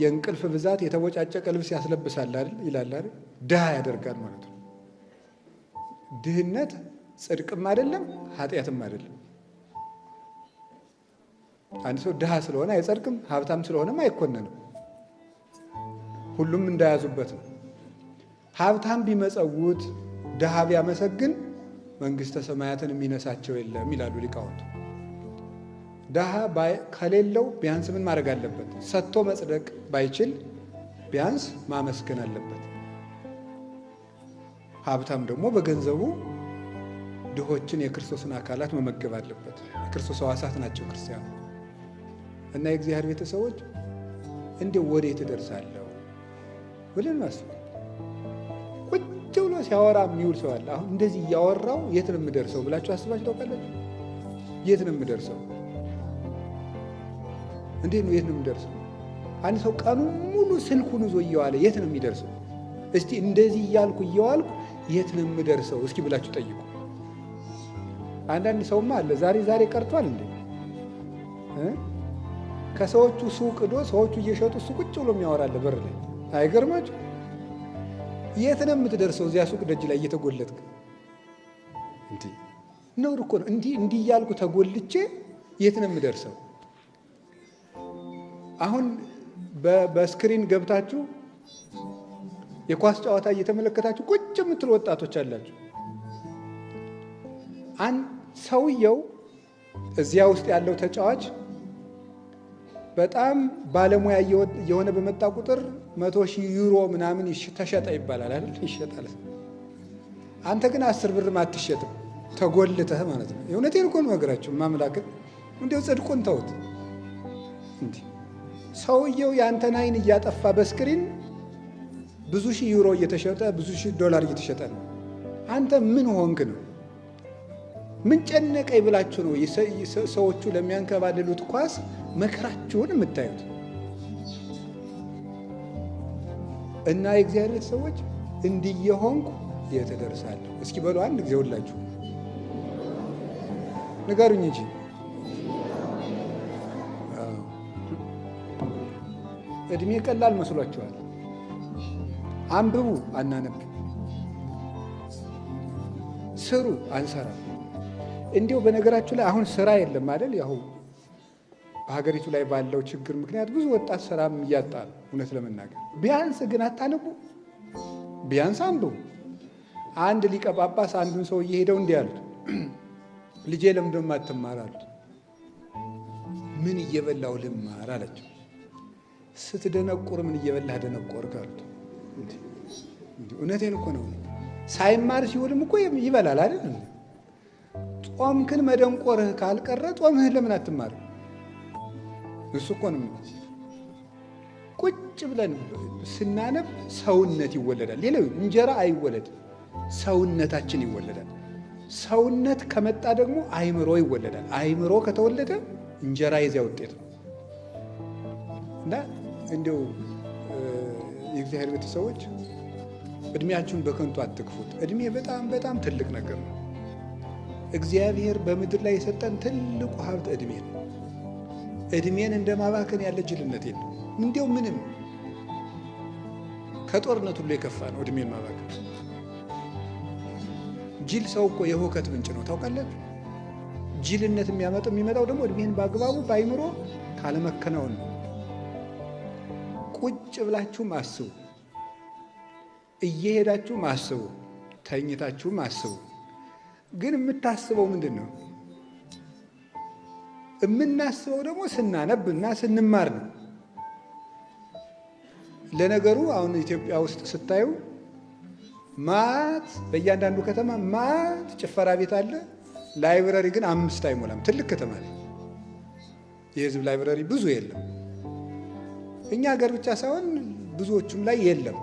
የእንቅልፍ ብዛት የተቦጫጨቀ ልብስ ያስለብሳል አይደል ይላል አይደል? ድሃ ያደርጋል ማለት ነው። ድህነት ጽድቅም አይደለም ኃጢአትም አይደለም። አንድ ሰው ድሃ ስለሆነ አይጸድቅም፣ ሀብታም ስለሆነም አይኮነንም። ሁሉም እንዳያዙበት ነው። ሀብታም ቢመጸውት ድሃ ቢያመሰግን መንግሥተ ሰማያትን የሚነሳቸው የለም ይላሉ ሊቃውንቱ። ድሃ ከሌለው ቢያንስ ምን ማድረግ አለበት? ሰጥቶ መጽደቅ ባይችል ቢያንስ ማመስገን አለበት። ሀብታም ደግሞ በገንዘቡ ድሆችን የክርስቶስን አካላት መመገብ አለበት። የክርስቶስ ሕዋሳት ናቸው ክርስቲያኑ እና የእግዚአብሔር ቤተሰቦች እንዲሁ ወዴት እደርሳለሁ ብለን ማስብ። ቁጭ ብሎ ሲያወራ የሚውል ሰው አለ። አሁን እንደዚህ እያወራው የት ነው የምደርሰው ብላችሁ አስባችሁ ታውቃላችሁ? የት ነው የምደርሰው? እንዴት ነው የት ነው የምደርሰው? አንድ ሰው ቀኑን ሙሉ ስልኩን ይዞ እየዋለ የት ነው የሚደርሰው? እስቲ እንደዚህ እያልኩ እየዋልኩ የት ነው የምደርሰው እስኪ ብላችሁ ጠይቁ። አንዳንድ ሰውማ አለ ዛሬ ቀርቷል እንዴ? ከሰዎቹ ሱቅ ዶ ሰዎቹ እየሸጡ እሱ ቁጭ ብሎ የሚያወራለ በር ላይ። አይገርማችሁ? የት ነው የምትደርሰው እዚያ ሱቅ ደጅ ላይ እየተጎለጥክ? እንዴ ነውር እኮ ነው። እንዲህ እያልኩ ተጎልቼ የት ነው የምደርሰው? አሁን በስክሪን ገብታችሁ የኳስ ጨዋታ እየተመለከታችሁ ቁጭ የምትሉ ወጣቶች አላችሁ። ሰውየው እዚያ ውስጥ ያለው ተጫዋች በጣም ባለሙያ የሆነ በመጣ ቁጥር 100,000 ዩሮ ምናምን ተሸጠ ይባላል አይደል? ይሸጣል። አንተ ግን 10 ብርም አትሸጥም፣ ተጎልተህ ማለት ነው። የእውነቴን እኮ ነው ነገራችሁ። ማምላክን እንዲያው ጽድቁን ተውት። እንዲህ ሰውየው የአንተን አይን እያጠፋ በስክሪን ብዙ ሺህ ዩሮ እየተሸጠ ብዙ ሺህ ዶላር እየተሸጠ ነው። አንተ ምን ሆንክ ነው? ምን ጨነቀኝ ብላችሁ ነው ሰዎቹ ለሚያንከባልሉት ኳስ መከራችሁን የምታዩት? እና የእግዚአብሔር ሰዎች እንዲህ የሆንኩ የት እደርሳለሁ? እስኪ በሉ አንድ ጊዜ ሁላችሁ ንገሩኝ እንጂ። እድሜ ቀላል መስሏችኋል? አንብቡ፣ አናነብ፣ ስሩ፣ አንሰራ። እንዲሁ በነገራችሁ ላይ አሁን ስራ የለም አይደል? ያው በሀገሪቱ ላይ ባለው ችግር ምክንያት ብዙ ወጣት ስራም እያጣ ነው። እውነት ለመናገር ቢያንስ ግን አታነቡ፣ ቢያንስ አንብቡ። አንድ ሊቀ ጳጳስ አንዱን ሰው እየሄደው እንዲህ አሉት፣ ልጄ ለምንድን ነው አትማር አሉት። ምን እየበላው ልማር አላቸው። ስትደነቁር ምን እየበላህ ደነቆርክ አሉት። እውነቴን እኮ ነው። ሳይማር ሲውልም እኮ ይበላል አይደል? ጾምክን መደንቆርህ ካልቀረ ጾምህን ለምን አትማር? እሱ እኮ ነው። ቁጭ ብለን ስናነብ ሰውነት ይወለዳል። ሌላው እንጀራ አይወለድ፣ ሰውነታችን ይወለዳል። ሰውነት ከመጣ ደግሞ አይምሮ ይወለዳል። አይምሮ ከተወለደ እንጀራ የዚያ ውጤት ነው። እና እንዲያው የእግዚአብሔር ቤተሰቦች እድሜያችሁን በከንቱ አትክፉት። እድሜ በጣም በጣም ትልቅ ነገር ነው። እግዚአብሔር በምድር ላይ የሰጠን ትልቁ ሀብት እድሜ ነው። እድሜን እንደ ማባከን ያለ ጅልነት የለም። እንዲያው ምንም ከጦርነት ሁሉ የከፋ ነው እድሜን ማባከን። ጅል ሰው እኮ የሁከት ምንጭ ነው ታውቃላችሁ። ጅልነት የሚመጣው ደግሞ እድሜን በአግባቡ በአይምሮ ካለመከናወን ነው። ቁጭ ብላችሁም አስቡ፣ እየሄዳችሁም አስቡ፣ ተኝታችሁም አስቡ። ግን የምታስበው ምንድን ነው? የምናስበው ደግሞ ስናነብና ስንማር ነው። ለነገሩ አሁን ኢትዮጵያ ውስጥ ስታዩ ማት በእያንዳንዱ ከተማ ማት ጭፈራ ቤት አለ። ላይብረሪ ግን 5 አይሞላም። ትልቅ ከተማ ላይ የህዝብ ላይብረሪ ብዙ የለም። እኛ ሀገር ብቻ ሳይሆን ብዙዎቹም ላይ የለም።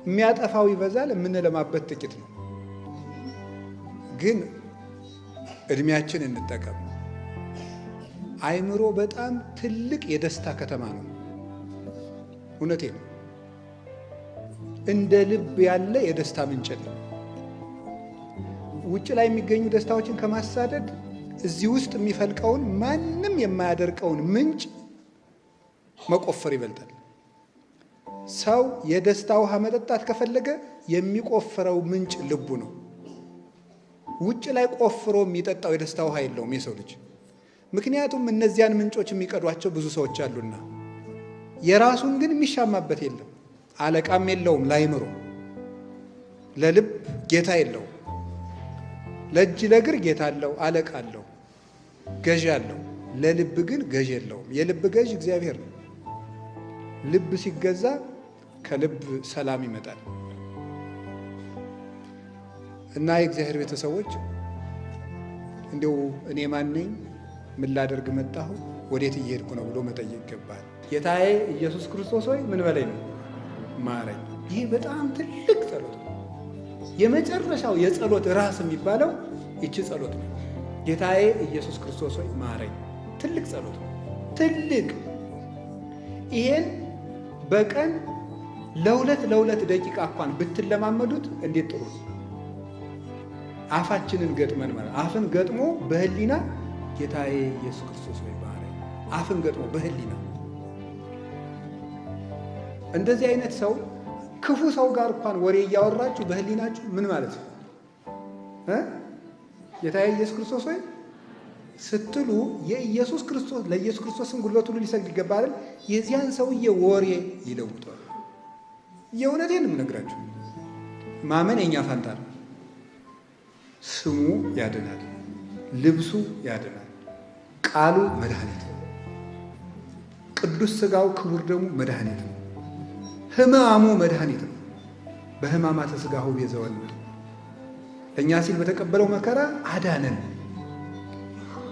የሚያጠፋው ይበዛል፣ የምንለማበት ጥቂት ነው። ግን እድሜያችን እንጠቀም። አይምሮ በጣም ትልቅ የደስታ ከተማ ነው። እውነቴ ነው። እንደ ልብ ያለ የደስታ ምንጭ ነው። ውጭ ላይ የሚገኙ ደስታዎችን ከማሳደድ እዚህ ውስጥ የሚፈልቀውን ማንም የማያደርቀውን ምንጭ መቆፈር ይበልጣል። ሰው የደስታ ውሃ መጠጣት ከፈለገ የሚቆፍረው ምንጭ ልቡ ነው። ውጭ ላይ ቆፍሮ የሚጠጣው የደስታ ውሃ የለውም የሰው ልጅ። ምክንያቱም እነዚያን ምንጮች የሚቀዷቸው ብዙ ሰዎች አሉና፣ የራሱን ግን የሚሻማበት የለም። አለቃም የለውም ላይምሮ፣ ለልብ ጌታ የለውም። ለእጅ ለእግር ጌታ አለው፣ አለቃ አለው፣ ገዥ አለው። ለልብ ግን ገዥ የለውም። የልብ ገዥ እግዚአብሔር ነው። ልብ ሲገዛ ከልብ ሰላም ይመጣል። እና የእግዚአብሔር ቤተሰቦች እንዲሁ እኔ ማን ነኝ? ምን ላደርግ መጣሁ? ወዴት እየሄድኩ ነው ብሎ መጠየቅ ይገባል። ጌታዬ ኢየሱስ ክርስቶስ ሆይ ምን በለኝ ነው? ማረኝ። ይህ በጣም ትልቅ ጸሎት ነው። የመጨረሻው የጸሎት ራስ የሚባለው ይቺ ጸሎት ነው። ጌታዬ ኢየሱስ ክርስቶስ ሆይ ማረኝ። ትልቅ ጸሎት ነው። ትልቅ ይሄን በቀን ለሁለት ደቂቃ እንኳን ብትለማመዱት እንዴት ጥሩ ነው። አፋችንን ገጥመን ማለት አፍን ገጥሞ በህሊና ጌታዬ ኢየሱስ ክርስቶስ ሆይ ማረኝ። አፍን ገጥሞ በህሊና እንደዚህ አይነት ሰው ክፉ ሰው ጋር እንኳን ወሬ እያወራችሁ በህሊናችሁ ምን ማለት ነው? ጌታዬ ኢየሱስ ክርስቶስ ሆይ ስትሉ የኢየሱስ ክርስቶስ ለኢየሱስ ክርስቶስን ጉልበት ሁሉ ሊሰግድ ይገባል። የዚያን ሰውዬ ወሬ ይለውጣል። የእውነቴን የምነግራችሁ ማመን የኛ ፋንታ ነው። ስሙ ያድናል፣ ልብሱ ያድናል፣ ቃሉ መድኃኒት ነው፣ ቅዱስ ሥጋው ክቡር ደሙ መድኃኒት ነው፣ ሕማሙ መድኃኒት ነው። በሕማማተ ሥጋሁ ቤዘወነ ለእኛ ሲል በተቀበለው መከራ አዳነን።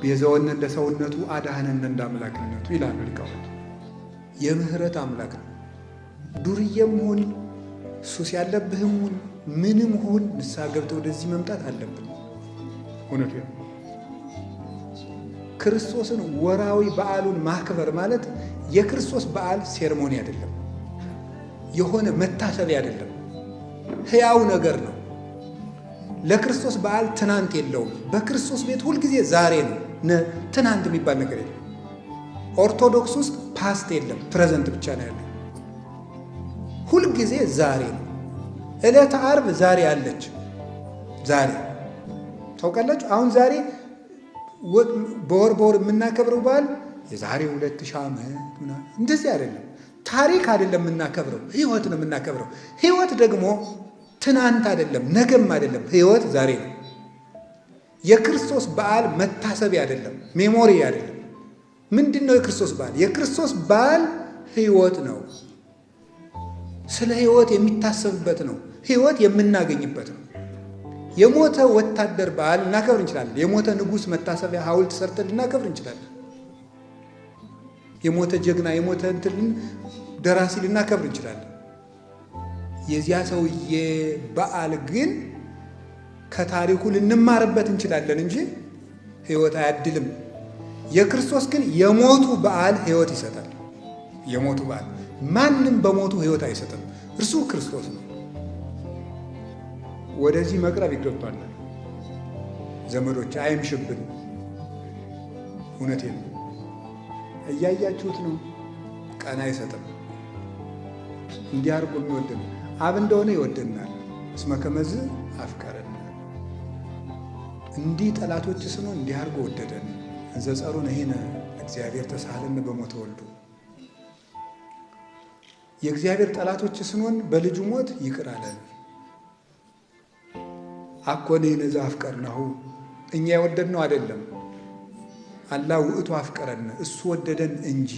ቤዘወነ እንደ ሰውነቱ አዳነን እንደ አምላክነቱ ይላሉ ሊቃውንት። የምህረት አምላክ ነው። ዱርዬም ሁን ሱስ ያለብህም ሁን ምንም ሁን ንስሐ ገብተህ ወደዚህ መምጣት አለብን። እውነት ነው። ክርስቶስን ወራዊ በዓሉን ማክበር ማለት የክርስቶስ በዓል ሴርሞኒ አይደለም፣ የሆነ መታሰቢያ አይደለም፣ ሕያው ነገር ነው። ለክርስቶስ በዓል ትናንት የለውም። በክርስቶስ ቤት ሁልጊዜ ዛሬ ነው። ትናንት የሚባል ነገር የለም። ኦርቶዶክስ ውስጥ ፓስት የለም፣ ፕሬዘንት ብቻ ነው ያለው። ሁልጊዜ ዛሬ ነው። ዕለተ ዓርብ ዛሬ አለች። ዛሬ ታውቃላችሁ። አሁን ዛሬ በወር የምናከብረው በዓል የዛሬ 2000 ዓመት ምናምን እንደዚህ አይደለም። ታሪክ አይደለም የምናከብረው፣ ሕይወት ነው የምናከብረው። ሕይወት ደግሞ ትናንት አይደለም፣ ነገም አይደለም። ሕይወት ዛሬ ነው። የክርስቶስ በዓል መታሰቢያ አይደለም፣ ሜሞሪ አይደለም። ምንድን ነው የክርስቶስ በዓል? የክርስቶስ በዓል ሕይወት ነው። ስለ ሕይወት የሚታሰብበት ነው። ሕይወት የምናገኝበት ነው። የሞተ ወታደር በዓል እናከብር እንችላለን። የሞተ ንጉሥ መታሰቢያ ሐውልት ሰርተን ልናከብር እንችላለን። የሞተ ጀግና፣ የሞተ እንትልን ደራሲ ልናከብር እንችላለን። የዚያ ሰውዬ በዓል ግን ከታሪኩ ልንማርበት እንችላለን እንጂ ሕይወት አያድልም። የክርስቶስ ግን የሞቱ በዓል ሕይወት ይሰጣል። የሞቱ በዓል ማንም በሞቱ ሕይወት አይሰጥም። እርሱ ክርስቶስ ነው። ወደዚህ መቅረብ ይገባናል ዘመዶች፣ አይምሽብን። እውነቴን ነው። እያያችሁት ነው። ቀን አይሰጥም። እንዲህ አድርጎ የሚወደን አብ እንደሆነ ይወደናል። እስመ ከመዝ አፍቀረን። እንዲህ ጠላቶች ስኖ እንዲህ አድርጎ ወደደን። እንዘ ጸሩነ ሄነ እግዚአብሔር ተሳሃለን በሞተ ወልዱ። የእግዚአብሔር ጠላቶች ስንሆን በልጁ ሞት ይቅር አለን። አኮነ ነዛ አፍቀርናሁ፣ እኛ የወደድነው አይደለም። አላ ውእቱ አፍቀረን፣ እሱ ወደደን እንጂ።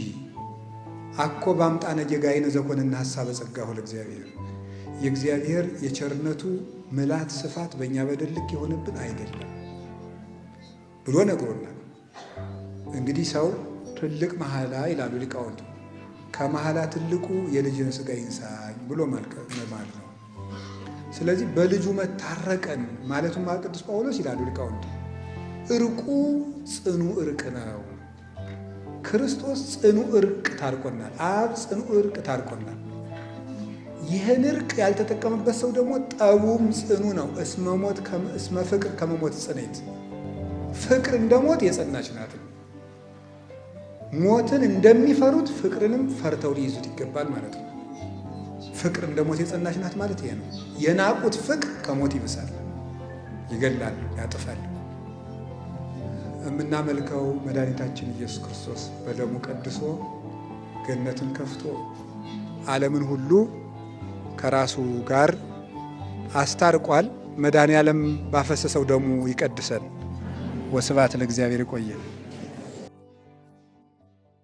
አኮ ባምጣነ ጌጋይነ ዘኮነና ሐሳበ ጸጋሁ ለእግዚአብሔር፣ የእግዚአብሔር የቸርነቱ ምላት ስፋት በእኛ በደል ልክ የሆነብን አይደለም ብሎ ነግሮናል። እንግዲህ ሰው ትልቅ መሐላ ይላሉ ሊቃውንቱ፣ ከመሐላ ትልቁ የልጅን ሥጋ ይንሳኝ ብሎ ማለት ነው። ስለዚህ በልጁ መታረቀን ማለቱም ቅዱስ ጳውሎስ ይላሉ ሊቃውንቱ፣ እርቁ ጽኑ እርቅ ነው። ክርስቶስ ጽኑ እርቅ ታርቆናል። አብ ጽኑ እርቅ ታርቆናል። ይህን እርቅ ያልተጠቀመበት ሰው ደግሞ ጠቡም ጽኑ ነው። እስመ ፍቅር ከመሞት ጽኔት፣ ፍቅር እንደ ሞት የጸናች ናት። ሞትን እንደሚፈሩት ፍቅርንም ፈርተው ሊይዙት ይገባል ማለት ነው። ፍቅር እንደ ሞት የጸናች ናት ማለት ይሄ ነው። የናቁት ፍቅር ከሞት ይብሳል፣ ይገላል፣ ያጥፋል። የምናመልከው መድኃኒታችን ኢየሱስ ክርስቶስ በደሙ ቀድሶ ገነትን ከፍቶ ዓለምን ሁሉ ከራሱ ጋር አስታርቋል። መድኃኔ ዓለም ባፈሰሰው ደሙ ይቀድሰን። ወስብሐት ለእግዚአብሔር። ይቆየን።